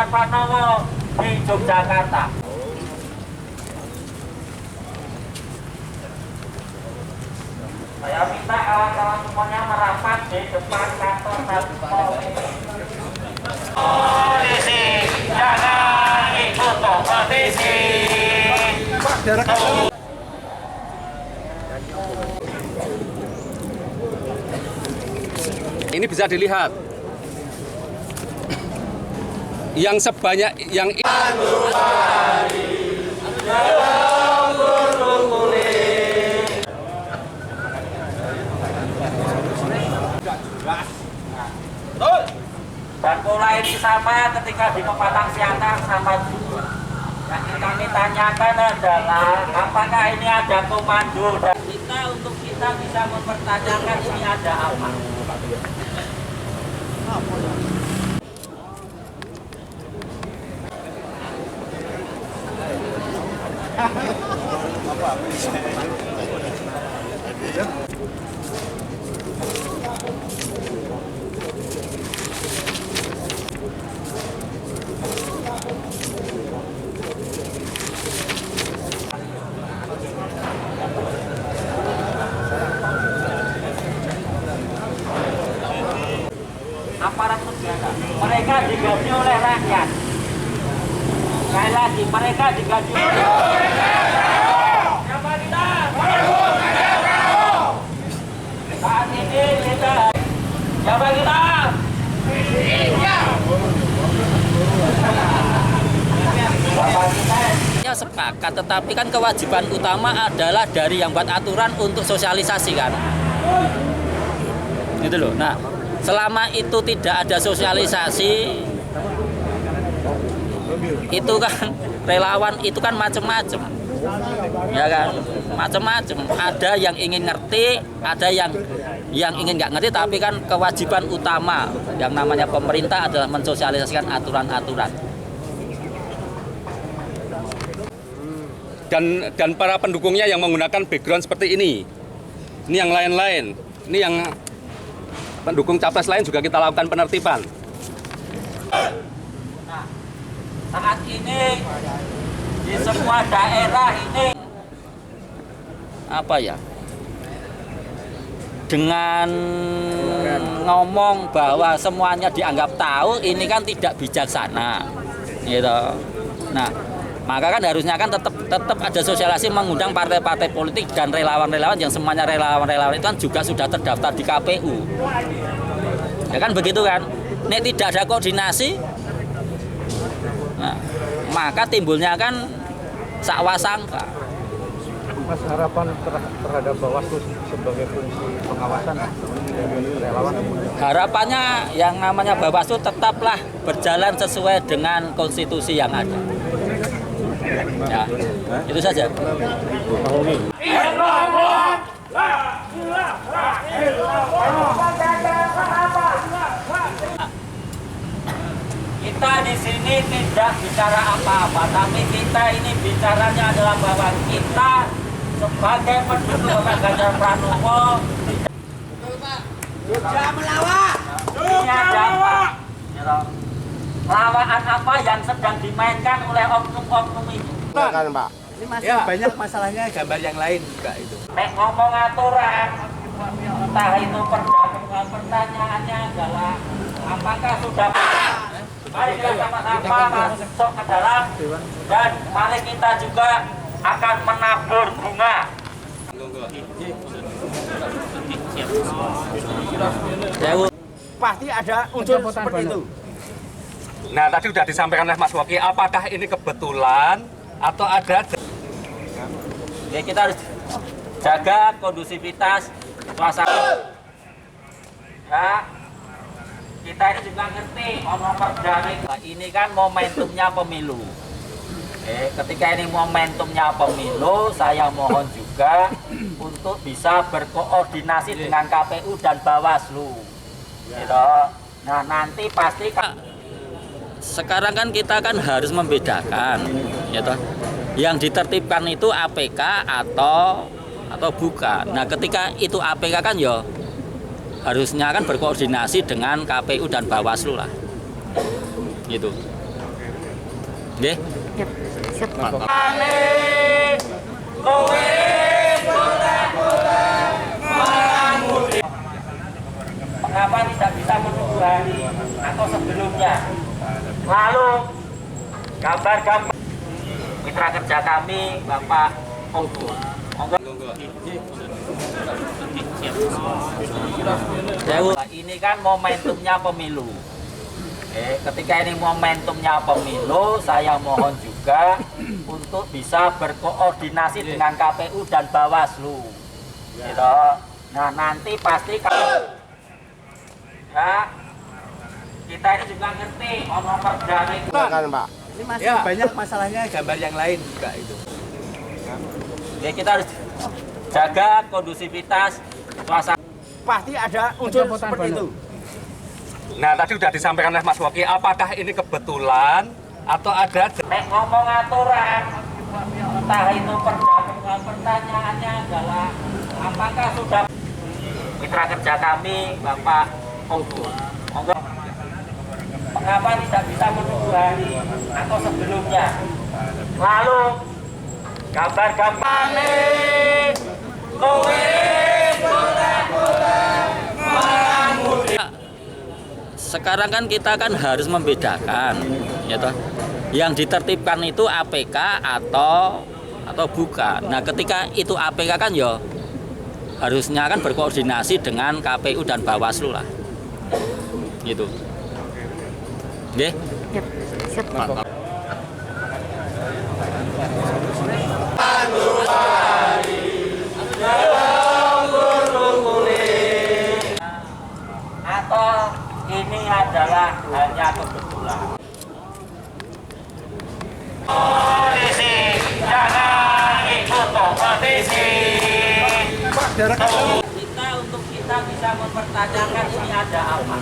Pranowo di Yogyakarta. Saya minta kawan-kawan semuanya merapat di depan kantor Satpol PP. Polisi, jangan ikut kompetisi. Ini bisa dilihat yang sebanyak yang dan pola ini sama ketika di Pepatang Siantar sama juga. Yang kami tanyakan adalah apakah ini ada komando dan kita untuk kita bisa mempertanyakan ini ada apa. Aparat negara, mereka digaji oleh rakyat. Sekali lagi, mereka digaji oleh siapa kita? Saat ini kita siapa kita? Ya sepakat, tetapi kan kewajiban utama adalah dari yang buat aturan untuk sosialisasi kan, gitu loh. Nah, selama itu tidak ada sosialisasi, itu kan relawan itu kan macam-macam, ya kan, macam-macam. Ada yang ingin ngerti, ada yang ingin nggak ngerti, tapi kan kewajiban utama yang namanya pemerintah adalah mensosialisasikan aturan-aturan. dan para pendukungnya yang menggunakan background seperti ini yang lain-lain, ini yang pendukung capres lain juga kita lakukan penertiban. Nah, saat ini di semua daerah ini Apa ya? Dengan ngomong bahwa semuanya dianggap tahu, ini kan tidak bijaksana, gitu. Nah, maka kan harusnya kan tetap ada sosialisasi, mengundang partai-partai politik dan relawan-relawan yang semuanya relawan-relawan itu kan juga sudah terdaftar di KPU. Ya kan begitu kan? Nek tidak ada koordinasi, nah, maka timbulnya kan sakwasangka. Mas, harapan terhadap Bawaslu sebagai fungsi pengawasan relawan? Harapannya yang namanya Bawaslu tetaplah berjalan sesuai dengan konstitusi yang ada. Ya, itu saja. kita di sini tidak bicara apa-apa, tapi kita ini bicaranya adalah bahwa kita sebagai pendukung Bapak Ganjar Pranowo tidak melawan. Ini ada apa? Lawan apa yang sedang dimainkan oleh oknum-oknum ini? Pak. Ini masih banyak masalahnya, gambar yang lain juga itu. Nek ngomong aturan, entah itu pertanyaannya adalah apakah sudah mari kita sama-sama masuk ke dalam dan mari kita juga akan menabur bunga. Pasti ada unsur seperti itu. Nah, tadi sudah disampaikan oleh Mas Woki, apakah ini kebetulan atau ada? Ya, kita harus jaga kondusivitas suasana. Ya, kita ini juga ngerti ono perjalanan. Ini kan momentumnya pemilu. Ketika ini momentumnya pemilu, saya mohon juga untuk bisa berkoordinasi dengan KPU dan Bawaslu. Gitu. Nah, nanti pasti Sekarang kan kita kan harus membedakan, gitu. Yang ditertibkan itu APK atau bukan. Nah, ketika itu APK kan ya harusnya kan berkoordinasi dengan KPU dan Bawaslu lah, gitu. Nggih. Mengapa tidak bisa menunggu hari atau sebelumnya? Lalu gambar-gambar mitra kerja kami Bapak Onggo. Ini kan momentumnya pemilu. Ketika ini momentumnya pemilu, saya mohon juga untuk bisa berkoordinasi dengan KPU dan Bawaslu. Gitu. Nah nanti pasti kalau ya, kita ini juga ngerti ono perda itu. Kan Pak. Ini masih banyak masalahnya gambar yang lain juga itu. Ya, kita harus jaga kondusivitas suasana. Pasti ada unsur seperti itu. Nah, tadi sudah disampaikan oleh Mas Woki, apakah ini kebetulan atau ada Nek ngomong aturan, entah itu perda, pertanyaannya adalah apakah sudah mitra kerja kami Bapak Onggo. Mengapa tidak bisa menunggu hari atau sebelumnya? Lalu gambar-gambar Sekarang kan kita kan harus membedakan, ya toh. Yang ditertibkan itu APK atau bukan. Nah, ketika itu APK kan ya harusnya kan berkoordinasi dengan KPU dan Bawaslu lah. Gitu. Nggih. atau ini adalah hanya kebetulan. Politisi, jangan ikut kompetisi. Kita bisa mempertanyakan ini ada apa.